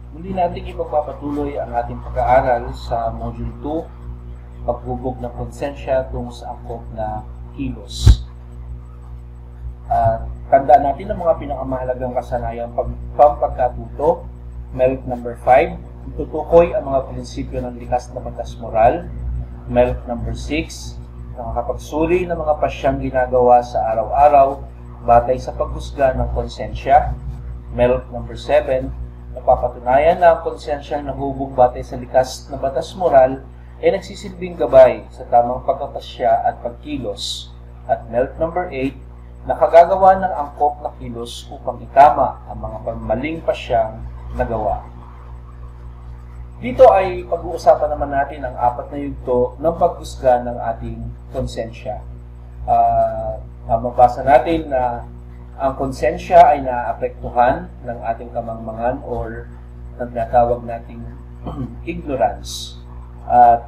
Muli natin ipagpapatuloy ang ating pag-aaral sa Module 2, paghubog ng konsensya tungo sa angkop na kilos. Tandaan natin ang mga pinakamahalagang kasanayang pampagkatuto. Merit number 5, itutukoy ang mga prinsipyo ng likas na batas moral. Merit number 6, nakakapagsuri ng mga pasyang ginagawa sa araw-araw batay sa paghusga ng konsensya. Merit number 7, napapatunayan na ang konsensyang nahubog batay sa likas na batas moral ay nagsisilbing gabay sa tamang pagkapasya at pagkilos. At merit number 8, nakagagawa ng angkop na kilos upang itama ang mga pamaling pasyang nagawa. Dito ay pag-uusapan naman natin ang 4 na yugto ng paghusga ng ating konsensya. Mababasa natin na ang konsensya ay naapektuhan ng ating kamangmangan or ng tinatawag nating ignorance. At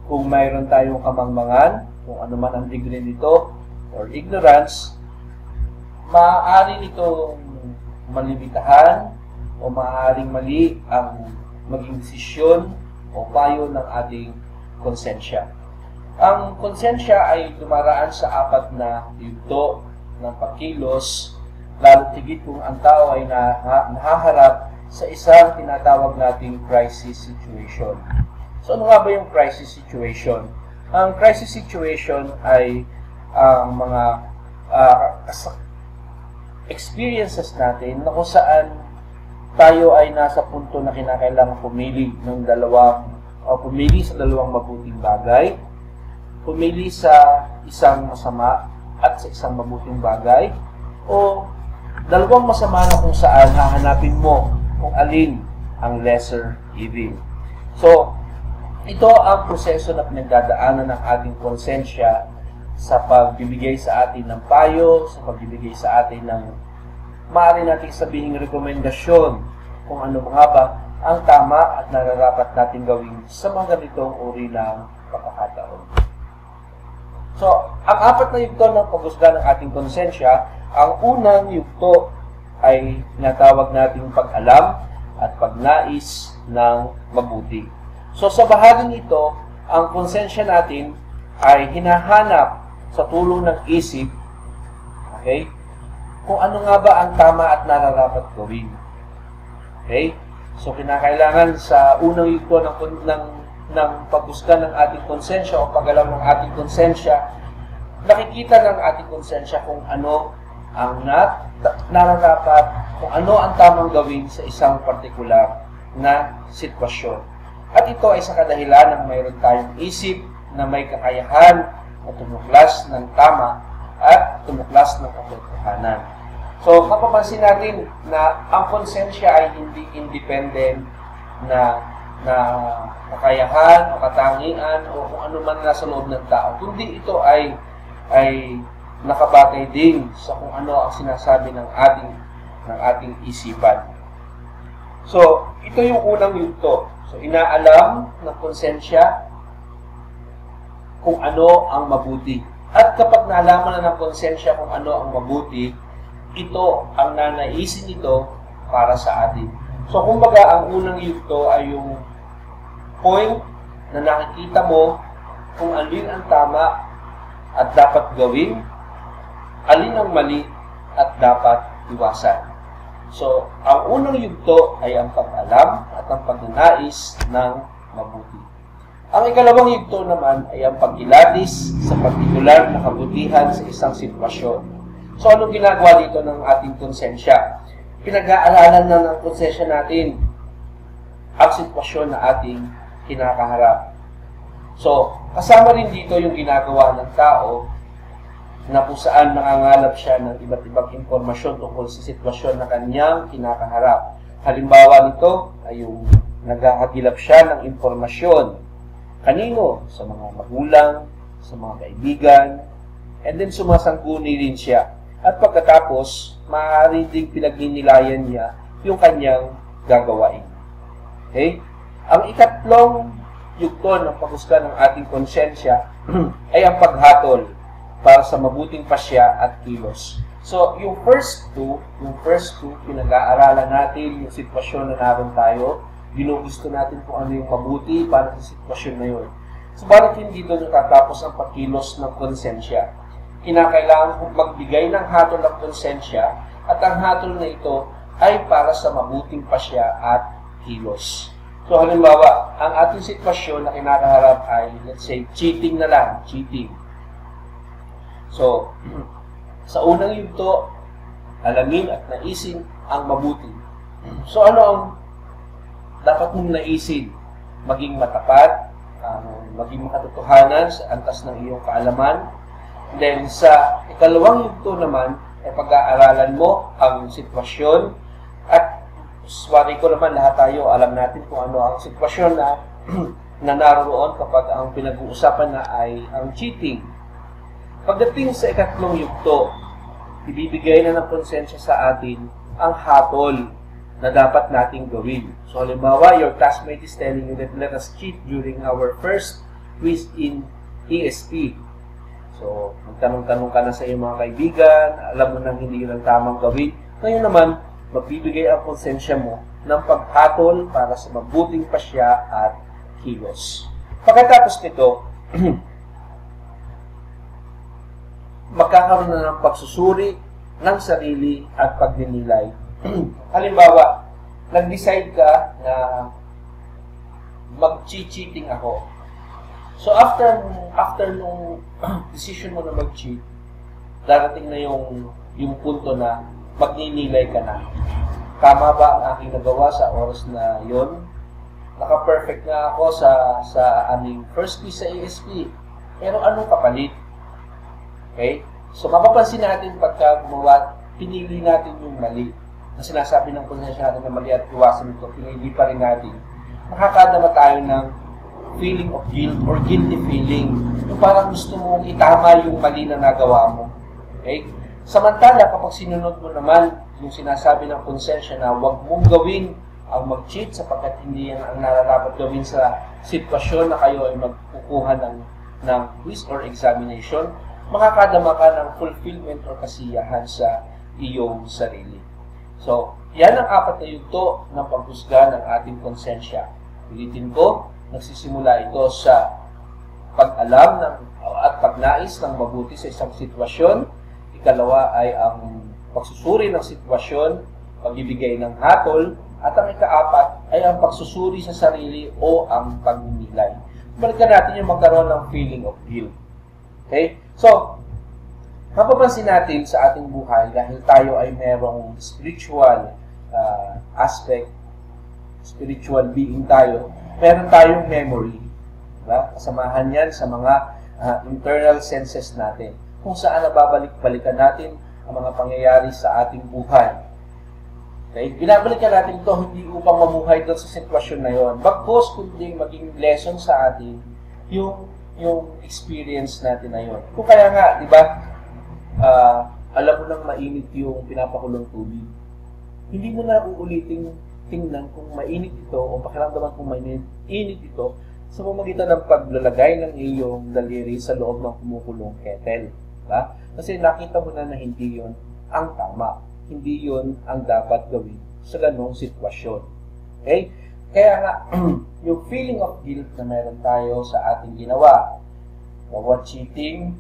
kung mayroon tayong kamangmangan, kung ano man ang degree nito or ignorance, maaari nitong malimitahan o maaaring mali ang maging desisyon o payo ng ating konsensya. Ang konsensya ay dumaraan sa 4 na yugto ng pagkilos, lalo tigit kung ang tao ay nahaharap sa isang tinatawag nating crisis situation. So ano nga ba yung crisis situation? Ang crisis situation ay ang mga experiences natin na kung saan tayo ay nasa punto na kinakailangan pumili sa dalawang mabuting bagay, pumili sa isang masama at sa isang mabuting bagay, o dalawang masama na kung saan hahanapin mo kung alin ang lesser evil. So, ito ang proseso na pinagdadaanan ng ating konsensya sa pagbibigay sa atin ng payo, sa pagbibigay sa atin ng maaari nating sabihing rekomendasyon kung ano nga ba ang tama at nararapat nating gawin sa mga ganitong uri ng pagkakataon. So, ang 4 na yugto ng paghusga ng ating konsensya, ang unang yugto ay tinatawag nating pag-alam at pagnais ng mabuti. So, sa bahaging ito, ang konsensya natin ay hinahanap sa tulong ng isip, okay, kung ano nga ba ang tama at nararapat gawin. Okay? So, kinakailangan sa unang yugto ng paghusga ng ating konsensya o pag-alam ng ating konsensya, nakikita ng ating konsensya kung ano ang nararapat, kung ano ang tamang gawin sa isang partikular na sitwasyon. At ito ay sa kadahilan ng mayroon tayong isip na may kakayahan na tumuklas ng tama at tumuklas ng katotohanan. So, mapapansin natin na ang konsensya ay hindi independent na kakayahan o katangian o kung ano man nasa loob ng tao, kundi ito ay nakabatay din sa kung ano ang sinasabi ng ating isipan. So, ito yung unang yugto. So, inaalam ng konsensya kung ano ang mabuti. At kapag naalaman na ng konsensya kung ano ang mabuti, ito ang nanaisin nito para sa atin. So, kumbaga, ang unang yugto ay yung point na nakikita mo kung alin ang tama at dapat gawin, alin ang mali at dapat iwasan. So, ang unang yugto ay ang pag-alam at ang pagnanais ng mabuti. Ang ikalawang yugto naman ay ang pagkilatis sa partikular na kabutihan sa isang sitwasyon. So, anong ginagawa dito ng ating konsensya? Pinag-aaralan na ng konsensya natin ang sitwasyon na ating kinakaharap. So, kasama rin dito yung ginagawa ng tao na kung saan nangangalap siya ng iba't ibang impormasyon tungkol sa sitwasyon na kanyang kinakaharap. Halimbawa nito ay yung naghahagilap siya ng impormasyon. Kanino? Sa mga magulang, sa mga kaibigan, and then sumasangguni rin siya. At pagkatapos, maaari ding pinagninilayan niya yung kanyang gagawain. Okay? Ang ikatlong yugto ng paghusga ng ating konsensya ay ang paghatol para sa mabuting pasya at kilos. So, yung first two, pinag-aaralan natin yung sitwasyon na naroon tayo, ginugusto natin kung ano yung mabuti para sa sitwasyon na yun. Subalit hindi doon natatapos ang pagkilos ng konsensya. Kinakailangan kong magbigay ng hatol ng konsensya at ang hatol na ito ay para sa mabuting pasya at kilos. So, halimbawa, ang ating sitwasyon na kinakaharap ay, let's say, cheating na lang, cheating. So, sa unang yugto, alamin at naisin ang mabuti. So, ano ang dapat mong naisin? Maging matapat, maging makatotohanan sa antas ng iyong kaalaman. Then, sa ikalawang yugto naman, ay pag-aaralan mo ang sitwasyon at swari ko naman, lahat tayo alam natin kung ano ang sitwasyon na na naroon kapag ang pinag-uusapan na ay ang cheating. Pagdating sa ikatlong yugto, ibibigay na ng konsensya sa atin ang hatol na dapat nating gawin. So, halimbawa, your classmate is telling you that let us cheat during our first quiz in ESP. So, magtanong-tanong ka na sa iyong mga kaibigan, alam mo nang hindi yun ang tamang gawin. Ngayon naman, magbibigay ang konsensya mo ng paghatol para sa mabuting pasya at kilos. Pagkatapos nito, magkakaroon na ng pagsusuri ng sarili at pagdinilay. Halimbawa, nag-decide ka na mag-cheating ako. So, after nung decision mo na mag-cheat, darating na yung punto na magninilay ka na. Tama ba ang aking nagawa sa oras na yon? Naka-perfect na ako sa aming first quiz sa ESP. Pero anong kapalit? Okay? So, mapapansin natin pagka gumawa, pinili natin yung mali. Na sinasabi ng konsensya natin na mali at iwasan ito, pinili pa rin natin. Nakakadama tayo ng feeling of guilt or guilty feeling. Yung parang gusto mong itama yung mali na nagawa mo. Okay? Samantala, kapag sinunod mo naman yung sinasabi ng konsensya na huwag mong gawin ang mag-cheat sapagkat hindi yan ang nararapat gawin sa sitwasyon na kayo ay magkukuha ng quiz or examination, makakadama ka ng fulfillment or kasiyahan sa iyong sarili. So, yan ang apat na yugto ng paghusga ng ating konsensya. Ulitin ko, nagsisimula ito sa pag-alam at pagnais ng mabuti sa isang sitwasyon. Ikalawa ay ang pagsusuri ng sitwasyon, pagbibigay ng hatol, at ang ikaapat ay ang pagsusuri sa sarili o ang pagninilay. Balikan natin yung magkaroon ng feeling of guilt. Okay? So, mapapansin natin sa ating buhay dahil tayo ay merong spiritual aspect, spiritual being tayo, meron tayong memory. Diba? Kasamahan yan sa mga internal senses natin, kung saan nababalik-balikan natin ang mga pangyayari sa ating buhay. Okay? Binabalikan natin ito hindi upang mamuhay doon sa sitwasyon na yon, bagkus kundi maging lesson sa atin yung experience natin na yon. Kung kaya nga, di ba, alam mo nang mainit yung pinapakulong tubig, hindi mo na uuliting tingnan kung mainit ito o pakiramdaman kung mainit ito sa pamamagitan ng paglalagay ng iyong daliri sa loob ng kumukulong kettle. Diba? Kasi nakita mo na hindi yon ang tama. Hindi yon ang dapat gawin sa ganong sitwasyon. Okay? Kaya nga, yung feeling of guilt na meron tayo sa ating ginawa, bawat cheating,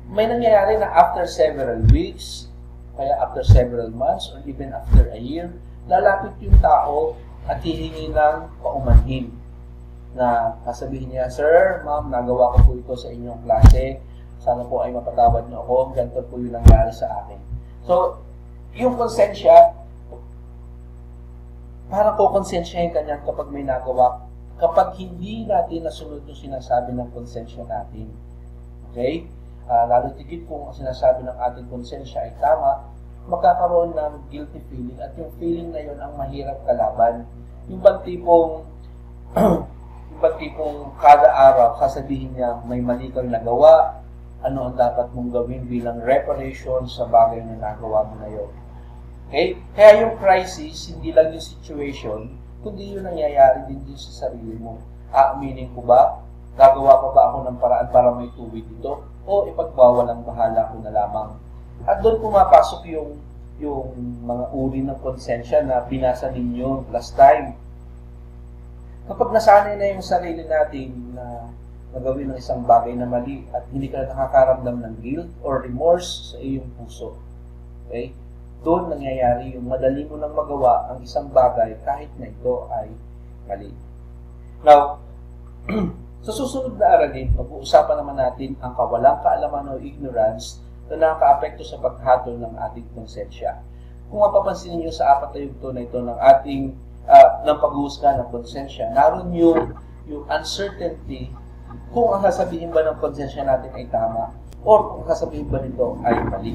may nangyayari na after several weeks, kaya after several months, or even after a year, lalapit yung tao at hihingi ng paumanhin. Na sasabihin niya, Sir, Ma'am, nagawa ko po ito sa inyong klase. Sana po ay mapatawad niyo ako. Ganito po yung nangyari sa akin. So, yung konsensya, parang kukonsensyahin ka niyan kapag may nagawa. Kapag hindi natin nasunod yung sinasabi ng konsensya natin. Okay? Lalo tigit kung ang sinasabi ng ating konsensya ay tama, magkakaroon ng guilty feeling at yung feeling na yun ang mahirap kalaban. Yung bang tipong kada araw sasabihin niya may mali kang nagawa, ano ang dapat mong gawin bilang reparation sa bagay na nagawa mo na yun. Okay? Kaya yung crisis, hindi lang yung situation, kundi yung nangyayari din sa sarili mo. Aaminin ko ba? Gagawa pa ba ako ng paraan para may tuwid ito? O ipagbawalang bahala ko na lamang At doon pumapasok yung mga uri ng konsensya na binasa ninyo last time. Kapag nasanay na yung sarili natin na gawin ng isang bagay na mali at hindi ka nakakaramdam ng guilt or remorse sa iyong puso, okay? Doon nangyayari yung madali mo nang magawa ang isang bagay kahit na ito ay mali. Now, sa susunod na aralin, pag-uusapan naman natin ang kawalang kaalaman o ignorance na nakakaapekto sa paghatol ng ating konsensya. Kung mapapansin niyo sa apat na yugto na ito ng ating ng pag-uusga ng konsensya, naroon yung uncertainty kung ang sasabihin ba ng konsensya natin ay tama or kung sasabihin ba nito ay mali.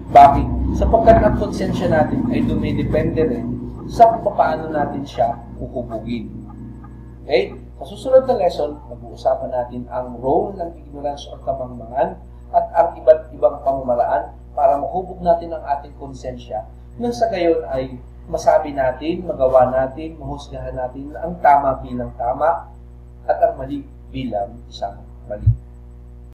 Bakit? Sapagkat ang konsensya natin ay dumidepende rin sa kung paano natin siya uhubugin. Okay? Sa susunod na lesson, mag-uusapan natin ang role ng ignorance o kamangmangan at ang iba't ibang pamamaraan para mahubog natin ang ating konsensya nang sa gayon ay masabi natin, magawa natin, mahusgahan natin ang tama bilang tama at ang mali bilang isang mali.